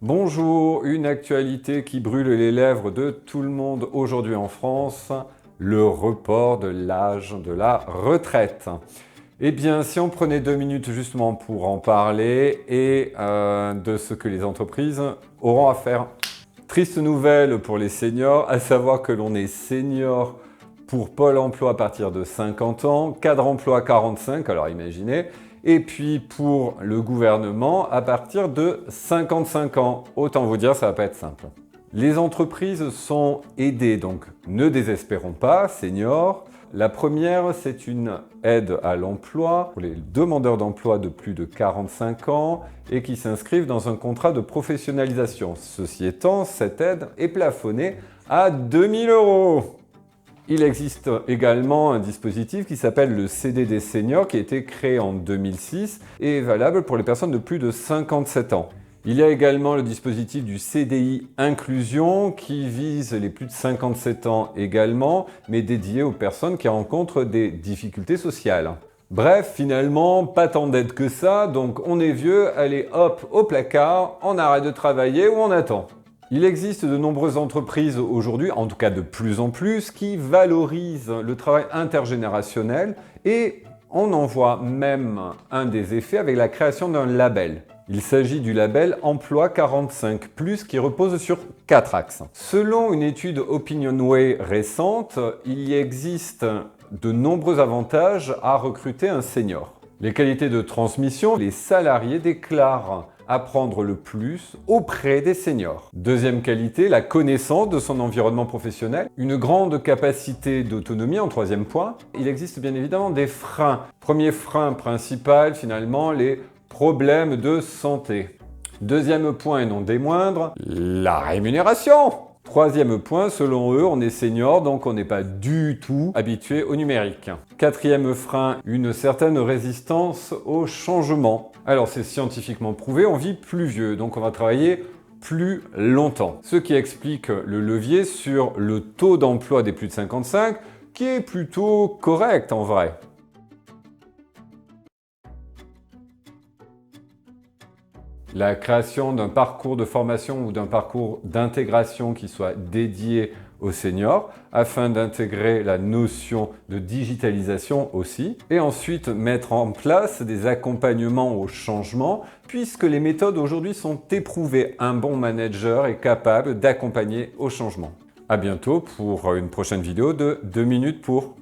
Bonjour, une actualité qui brûle les lèvres de tout le monde aujourd'hui en France, le report de l'âge de la retraite. Eh bien, si on prenait 2 minutes justement pour en parler et de ce que les entreprises auront à faire. Triste nouvelle pour les seniors, à savoir que l'on est senior pour Pôle emploi à partir de 50 ans, cadre emploi 45, alors imaginez, et puis pour le gouvernement à partir de 55 ans. Autant vous dire, ça va pas être simple. Les entreprises sont aidées, donc ne désespérons pas, seniors. La première, c'est une aide à l'emploi pour les demandeurs d'emploi de plus de 45 ans et qui s'inscrivent dans un contrat de professionnalisation. Ceci étant, cette aide est plafonnée à 2 000 €. Il existe également un dispositif qui s'appelle le CDD Senior qui a été créé en 2006 et est valable pour les personnes de plus de 57 ans. Il y a également le dispositif du CDI Inclusion qui vise les plus de 57 ans également, mais dédié aux personnes qui rencontrent des difficultés sociales. Bref, finalement, pas tant d'aide que ça, donc on est vieux, allez hop, au placard, on arrête de travailler ou on attend. Il existe de nombreuses entreprises aujourd'hui, en tout cas de plus en plus, qui valorisent le travail intergénérationnel et on en voit même un des effets avec la création d'un label. Il s'agit du label Emploi 45+, qui repose sur 4 axes. Selon une étude OpinionWay récente, il y existe de nombreux avantages à recruter un senior. Les qualités de transmission, les salariés déclarent apprendre le plus auprès des seniors. Deuxième qualité, la connaissance de son environnement professionnel. Une grande capacité d'autonomie en troisième point. Il existe bien évidemment des freins. Premier frein principal, finalement, les problèmes de santé. Deuxième point et non des moindres, la rémunération. Troisième point, selon eux, on est senior, donc on n'est pas du tout habitué au numérique. Quatrième frein, une certaine résistance au changement. Alors c'est scientifiquement prouvé, on vit plus vieux, donc on va travailler plus longtemps. Ce qui explique le levier sur le taux d'emploi des plus de 55, qui est plutôt correct en vrai. La création d'un parcours de formation ou d'un parcours d'intégration qui soit dédié aux seniors afin d'intégrer la notion de digitalisation aussi et ensuite mettre en place des accompagnements au changement puisque les méthodes aujourd'hui sont éprouvées. Un bon manager est capable d'accompagner au changement. À bientôt pour une prochaine vidéo de 2 minutes pour